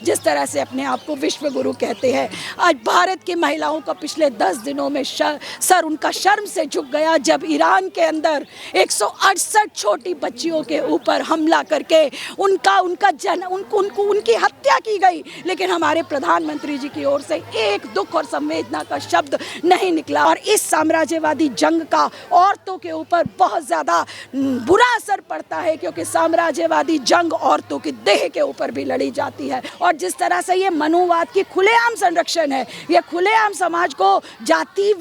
जिस तरह से अपने आप को विश्व गुरु कहते हैं। आज भारत की महिलाओं का पिछले 10 दिनों में सर उनका शर्म से झुक गया जब ईरान के अंदर 168 छोटी बच्चियों के ऊपर हमला करके उनकी हत्या की गई, लेकिन हमारे प्रधानमंत्री जी की ओर से एक दुख और संवेदना का शब्द नहीं निकला। और इस साम्राज्यवादी जंग का औरतों के ऊपर बहुत ज़्यादा बुरा असर पड़ता है, क्योंकि साम्राज्यवादी जंग औरतों की देह के ऊपर भी लड़ी जाती है। और जिस तरह से ये मनुवाद की खुलेआम संरक्षण है, ये खुलेआम समाज को जाति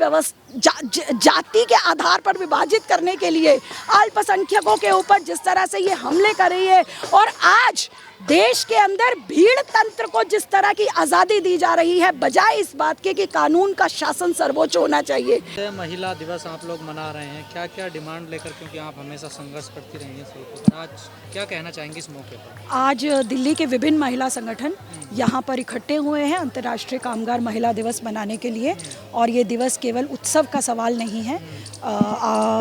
के आधार पर विभाजित करने के लिए अल्पसंख्यकों के ऊपर जिस तरह से ये हमले कर रही है, और आज देश के अंदर भीड़ तंत्र को जिस तरह की आज़ादी दी जा रही है, बजाय इस बात के कि कानून का शासन सर्वोच्च होना चाहिए। महिला दिवस आप लोग मना रहे हैं, क्या क्या डिमांड लेकर, क्योंकि आप हमेशा संघर्ष करती रही हैं सड़कों पर, आज क्या कहना चाहेंगे इस मौके पर? आज दिल्ली के विभिन्न महिला संगठन यहाँ पर इकट्ठे हुए हैं अंतर्राष्ट्रीय कामगार महिला दिवस मनाने के लिए। और ये दिवस केवल उत्सव का सवाल नहीं है।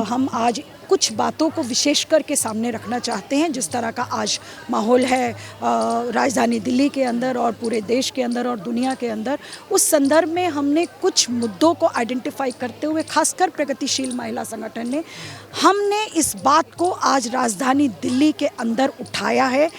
हम आज कुछ बातों को विशेष करके सामने रखना चाहते हैं। जिस तरह का आज माहौल है राजधानी दिल्ली के अंदर और पूरे देश के अंदर और दुनिया के अंदर, उस संदर्भ में हमने कुछ मुद्दों को आइडेंटिफाई करते हुए, खासकर प्रगतिशील महिला संगठन ने, हमने इस बात को आज राजधानी दिल्ली के अंदर उठाया है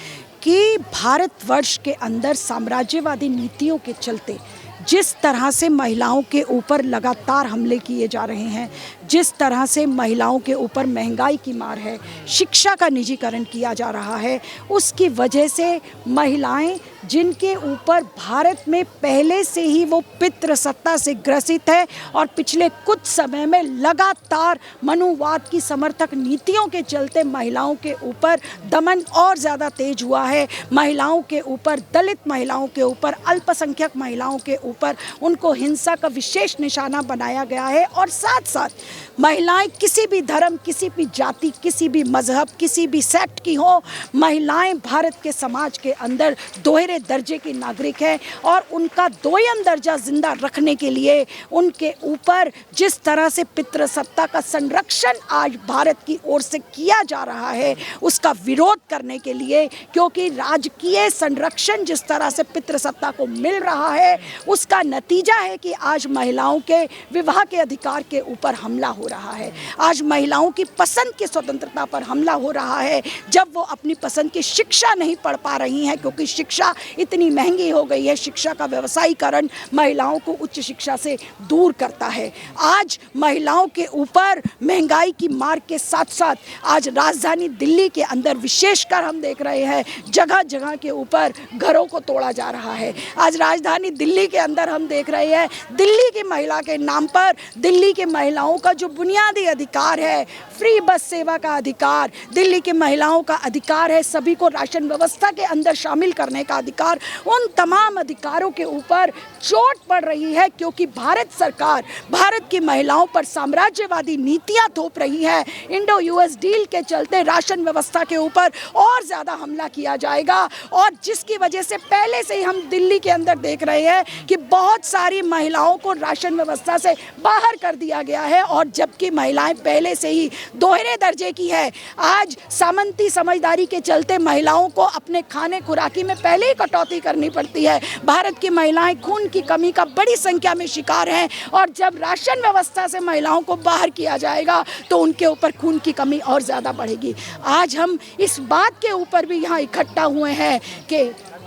कि भारतवर्ष के अंदर साम्राज्यवादी नीतियों के चलते जिस तरह से महिलाओं के ऊपर लगातार हमले किए जा रहे हैं, जिस तरह से महिलाओं के ऊपर महंगाई की मार है, शिक्षा का निजीकरण किया जा रहा है, उसकी वजह से महिलाएं जिनके ऊपर भारत में पहले से ही वो पितृसत्ता से ग्रसित है और पिछले कुछ समय में लगातार मनुवाद की समर्थक नीतियों के चलते महिलाओं के ऊपर दमन और ज़्यादा तेज हुआ है। महिलाओं के ऊपर, दलित महिलाओं के ऊपर, अल्पसंख्यक महिलाओं के ऊपर उनको हिंसा का विशेष निशाना बनाया गया है। और साथ साथ महिलाएं किसी भी धर्म, किसी भी जाति, किसी भी मजहब, किसी भी सेक्ट की हो, महिलाएं भारत के समाज के अंदर दोहरे दर्जे की नागरिक है। और उनका दोयम दर्जा जिंदा रखने के लिए उनके ऊपर जिस तरह से पितृसत्ता का संरक्षण आज भारत की ओर से किया जा रहा है, उसका विरोध करने के लिए, क्योंकि राजकीय संरक्षण जिस तरह से पितृसत्ता को मिल रहा है, उसका नतीजा है कि आज महिलाओं के विवाह के अधिकार के ऊपर हमला हो रहा है। आज महिलाओं की पसंद की स्वतंत्रता पर हमला हो रहा है, जब वो अपनी पसंद की शिक्षा नहीं पढ़ पा रही हैं, क्योंकि शिक्षा इतनी महंगी हो गई है। शिक्षा का व्यवसायीकरण महिलाओं को उच्च शिक्षा से दूर करता है। आज महिलाओं के ऊपर महंगाई की मार के साथ साथ आज राजधानी दिल्ली के अंदर विशेषकर हम देख रहे हैं जगह जगह के ऊपर घरों को तोड़ा जा रहा है। आज राजधानी दिल्ली के अंदर हम देख रहे हैं दिल्ली की महिला के नाम पर दिल्ली के महिलाओं का जो बुनियादी अधिकार है, फ्री बस सेवा का अधिकार, दिल्ली के महिलाओं का अधिकार है सभी को राशन व्यवस्था के अंदर शामिल करने का अधिकार, उन तमाम अधिकारों के ऊपर चोट पड़ रही है, क्योंकि भारत सरकार भारत की महिलाओं पर साम्राज्यवादी नीतियां थोप रही है। इंडो यूएस डील के चलते राशन व्यवस्था के ऊपर और ज़्यादा हमला किया जाएगा, और जिसकी वजह से पहले से ही हम दिल्ली के अंदर देख रहे हैं कि बहुत सारी महिलाओं को राशन व्यवस्था से बाहर कर दिया गया है, और जबकि महिलाएं पहले से ही दोहरे दर्जे की है। आज सामंती समझदारी के चलते महिलाओं को अपने खाने खुराकी में पहले ही कटौती करनी पड़ती है। भारत की महिलाएं खून की कमी का बड़ी संख्या में शिकार हैं, और जब राशन व्यवस्था से महिलाओं को बाहर किया जाएगा तो उनके ऊपर खून की कमी और ज़्यादा बढ़ेगी। आज हम इस बात के ऊपर भी यहाँ इकट्ठा हुए हैं कि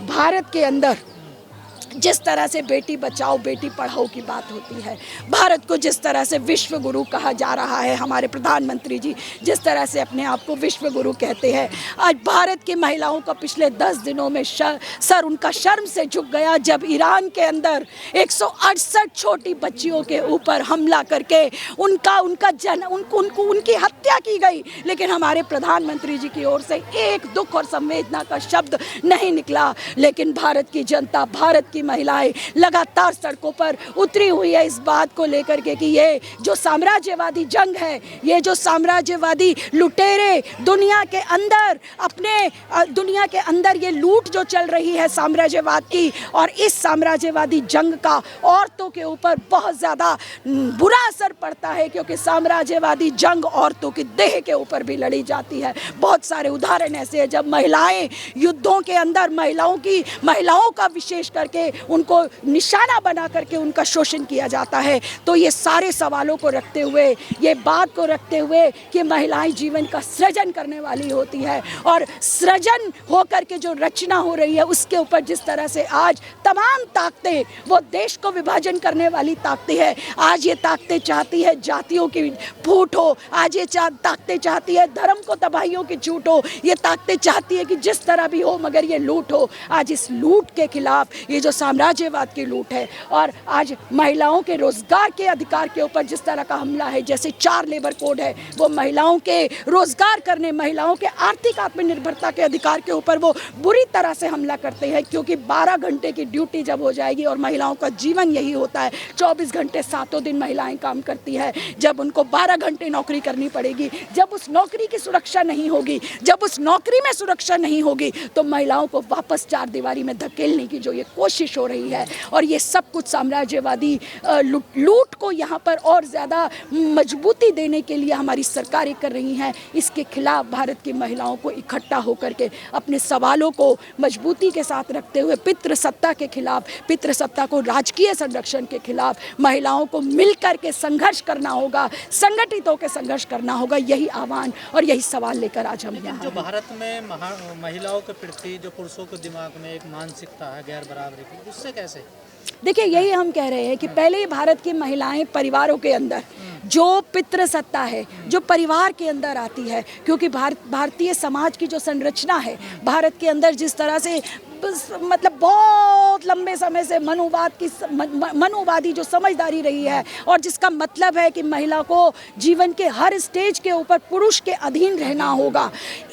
भारत के अंदर जिस तरह से बेटी बचाओ बेटी पढ़ाओ की बात होती है, भारत को जिस तरह से विश्व गुरु कहा जा रहा है, हमारे प्रधानमंत्री जी जिस तरह से अपने आप को विश्व गुरु कहते हैं, आज भारत की महिलाओं का पिछले 10 दिनों में सर उनका शर्म से झुक गया जब ईरान के अंदर 168 छोटी बच्चियों के ऊपर हमला करके उनकी हत्या की गई, लेकिन हमारे प्रधानमंत्री जी की ओर से एक दुख और संवेदना का शब्द नहीं निकला। लेकिन भारत की जनता, भारत की महिलाएं लगातार सड़कों पर उतरी हुई है इस बात को लेकर के कि ये जो साम्राज्यवादी जंग है, ये जो साम्राज्यवादी लुटेरे दुनिया के अंदर दुनिया के अंदर ये लूट जो चल रही है साम्राज्यवाद की, और इस साम्राज्यवादी जंग का औरतों के ऊपर बहुत ज़्यादा बुरा असर पड़ता है, क्योंकि साम्राज्यवादी जंग औरतों की देह के ऊपर भी लड़ी जाती है। बहुत सारे उदाहरण ऐसे हैं जब महिलाएं युद्धों के अंदर महिलाओं का विशेष करके उनको निशाना बना करके उनका शोषण किया जाता है। तो ये सारे सवालों को रखते हुए, ये बात को रखते हुए कि महिलाएं जीवन का सृजन करने वाली होती है, और सृजन होकर के जो रचना हो रही है उसके ऊपर जिस तरह से आज तमाम ताकतें, वो देश को विभाजन करने वाली ताकतें हैं, आज ये ताकतें चाहती है जातियों की फूट हो, आज ये ताकतें चाहती है धर्म को तबाहियों की छूट हो, ये ताकतें चाहती है कि जिस तरह भी हो मगर ये लूट हो। आज इस लूट के खिलाफ, ये जो साम्राज्यवाद की लूट है, और आज महिलाओं के रोजगार के अधिकार के ऊपर जिस तरह का हमला है, जैसे 4 लेबर कोड है, वो महिलाओं के रोजगार करने, महिलाओं के आर्थिक आत्मनिर्भरता के अधिकार के ऊपर वो बुरी तरह से हमला करते हैं, क्योंकि 12 घंटे की ड्यूटी जब हो जाएगी, और महिलाओं का जीवन यही होता है, 24 घंटे 7 दिन महिलाएं काम करती है, जब उनको 12 घंटे नौकरी करनी पड़ेगी, जब उस नौकरी की सुरक्षा नहीं होगी, जब उस नौकरी में सुरक्षा नहीं होगी, तो महिलाओं को वापस 4 दीवारी में धकेलने की जो ये कोशिश हो रही है, और ये सब कुछ साम्राज्यवादी लूट को यहाँ पर और ज़्यादा मजबूती देने के लिए हमारी सरकारें कर रही हैं। इसके खिलाफ भारत की महिलाओं को इकट्ठा होकर के अपने सवालों को मजबूती के साथ रखते हुए पितृसत्ता के खिलाफ, पितृसत्ता को राजकीय संरक्षण के खिलाफ महिलाओं को मिलकर के संघर्ष करना होगा, संगठित होकर संघर्ष करना होगा। यही आह्वान और यही सवाल लेकर आज हम यहाँ जो भारत में महिलाओं के प्रति जो पुरुषों के दिमाग में एक मानसिकता है गैर बराबरी की, उससे कैसे? देखिए, यही हम कह रहे हैं कि पहले ही भारत की महिलाएं परिवारों के अंदर जो पितृसत्ता है, जो परिवार के अंदर आती है, क्योंकि भारतीय समाज की जो संरचना है, भारत के अंदर जिस तरह से मतलब बहुत लंबे समय से मनुवादी जो समझदारी रही है, और जिसका मतलब है कि महिला को जीवन के हर स्टेज के ऊपर पुरुष के अधीन रहना होगा,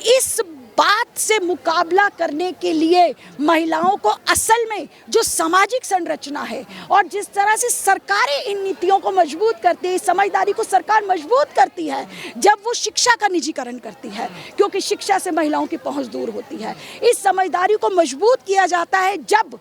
इस बात से मुकाबला करने के लिए महिलाओं को असल में जो सामाजिक संरचना है, और जिस तरह से सरकारें इन नीतियों को मजबूत करती है, इस समझदारी को सरकार मजबूत करती है जब वो शिक्षा का निजीकरण करती है, क्योंकि शिक्षा से महिलाओं की पहुंच दूर होती है। इस समझदारी को मजबूत किया जाता है जब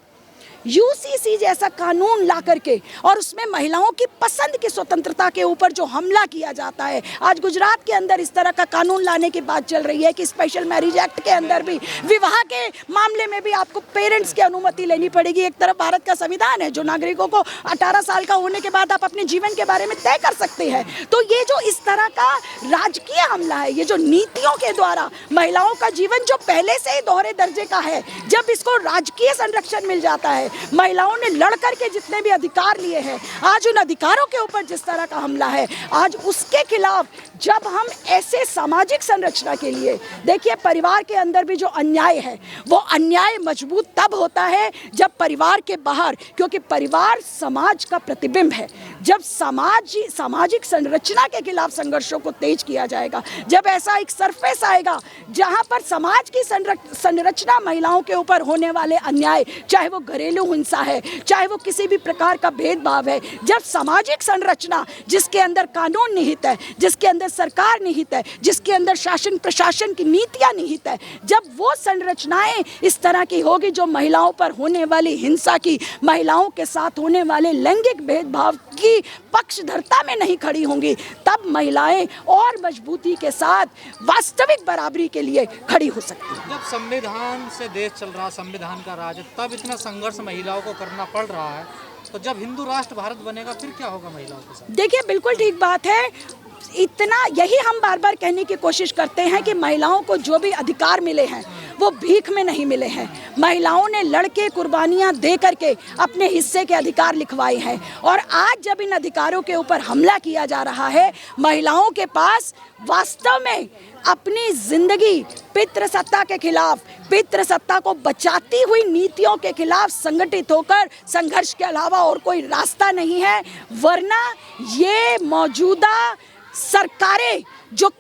यूसीसी जैसा कानून ला करके, और उसमें महिलाओं की पसंद की स्वतंत्रता के ऊपर जो हमला किया जाता है। आज गुजरात के अंदर इस तरह का कानून लाने की बात चल रही है कि स्पेशल मैरिज एक्ट के अंदर भी विवाह के मामले में भी आपको पेरेंट्स की अनुमति लेनी पड़ेगी। एक तरफ भारत का संविधान है जो नागरिकों को 18 साल का होने के बाद आप अपने जीवन के बारे में तय कर सकते हैं। तो ये जो इस तरह का राजकीय हमला है, ये जो नीतियों के द्वारा महिलाओं का जीवन जो पहले से ही दोहरे दर्जे का है, जब इसको राजकीय संरक्षण मिल जाता है, महिलाओं ने लड़ करके जितने भी अधिकार लिए हैं, आज उन अधिकारों के ऊपर जिस तरह का हमला है, आज उसके खिलाफ जब हम ऐसे सामाजिक संरचना के लिए, देखिए परिवार के अंदर भी जो अन्याय है, वो अन्याय मजबूत तब होता है जब परिवार के बाहर, क्योंकि परिवार समाज का प्रतिबिंब है, जब सामाजिक संरचना के खिलाफ संघर्षों को तेज किया जाएगा, जब ऐसा एक सरफेस आएगा जहां पर समाज की संरचना महिलाओं के ऊपर होने वाले अन्याय, चाहे वो घरेलू हिंसा है, चाहे वो किसी भी प्रकार का भेदभाव है, जब सामाजिक संरचना जिसके अंदर कानून निहित है, जिसके अंदर सरकार निहित है, जिसके अंदर शासन प्रशासन की नीतियां निहित है, जब वो संरचनाएं इस तरह की होगी जो महिलाओं पर होने वाली हिंसा की, महिलाओं के साथ होने वाले लैंगिक भेदभाव की पक्षधरता में नहीं खड़ी होंगी, तब महिलाएं और मजबूती के साथ वास्तविक बराबरी के लिए खड़ी हो सकती हैं। जब संविधान से देश चल रहा, संविधान का राज, तब इतना संघर्ष महिलाओं को करना पड़ रहा है, तो जब हिंदू राष्ट्र भारत बनेगा फिर क्या होगा महिलाओं के साथ? देखिए, बिल्कुल ठीक बात है। इतना यही हम बार बार कहने की कोशिश करते हैं कि महिलाओं को जो भी अधिकार मिले हैं वो भीख में नहीं मिले हैं। महिलाओं ने लड़के कुर्बानियां दे करके अपने हिस्से के अधिकार लिखवाए हैं, और आज जब इन अधिकारों के ऊपर हमला किया जा रहा है, महिलाओं के पास वास्तव में अपनी जिंदगी पितृसत्ता के खिलाफ, पितृसत्ता को बचाती हुई नीतियों के खिलाफ संगठित होकर संघर्ष के अलावा और कोई रास्ता नहीं है। वरना ये मौजूदा सरकारें जो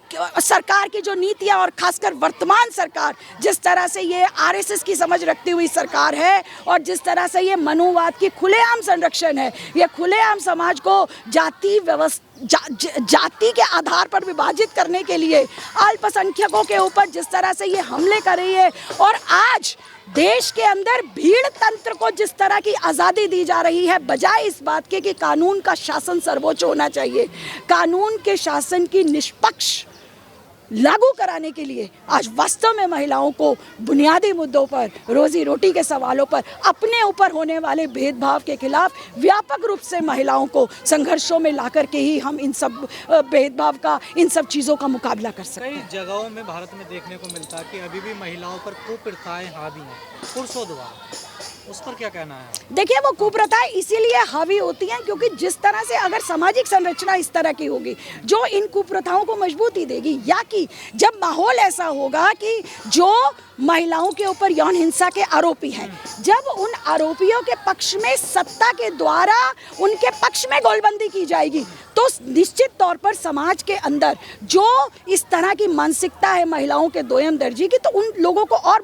सरकार की जो नीतियां और खासकर वर्तमान सरकार जिस तरह से ये आरएसएस की समझ रखती हुई सरकार है और जिस तरह से ये मनुवाद की खुलेआम संरक्षण है, ये खुलेआम समाज को जाति के आधार पर विभाजित करने के लिए अल्पसंख्यकों के ऊपर जिस तरह से ये हमले कर रही है और आज देश के अंदर भीड़ तंत्र को जिस तरह की आज़ादी दी जा रही है, बजाय इस बात के कि कानून का शासन सर्वोच्च होना चाहिए, कानून के शासन की निष्पक्ष लागू कराने के लिए आज वास्तव में महिलाओं को बुनियादी मुद्दों पर, रोजी रोटी के सवालों पर, अपने ऊपर होने वाले भेदभाव के खिलाफ व्यापक रूप से महिलाओं को संघर्षों में ला करके ही हम इन सब भेदभाव का, इन सब चीज़ों का मुकाबला कर सकते हैं। कई जगहों में भारत में देखने को मिलता है कि अभी भी महिलाओं पर कुप्रथाएं हावी हैं पुरुषों द्वारा, उस पर क्या कहना है? देखिए, वो कुप्रथाएं इसीलिए हावी होती हैं क्योंकि जिस तरह से अगर सामाजिक संरचना इस तरह की होगी जो इन कुप्रथाओं को मजबूती देगी, या कि जब माहौल ऐसा होगा कि जो महिलाओं के ऊपर यौन हिंसा के आरोपी हैं, जब उन आरोपियों के पक्ष में सत्ता के द्वारा उनके पक्ष में गोलबंदी की जाएगी, तो निश्चित तौर पर समाज के अंदर जो इस तरह की मानसिकता है महिलाओं के दोयम दर्जी की, तो उन लोगों को और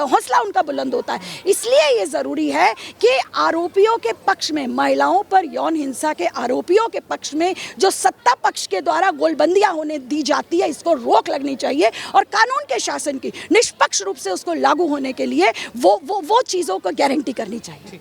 हौसला उनका बुलंद होता है। इसलिए ये ज़रूरी है कि आरोपियों के पक्ष में, महिलाओं पर यौन हिंसा के आरोपियों के पक्ष में जो सत्ता पक्ष के द्वारा गोलबंदियां होने दी जाती है, इसको रोक लगनी चाहिए और कानून के शासन की निष्पक्ष रूप से उसको लागू होने के लिए वो चीज़ों को गारंटी करनी चाहिए।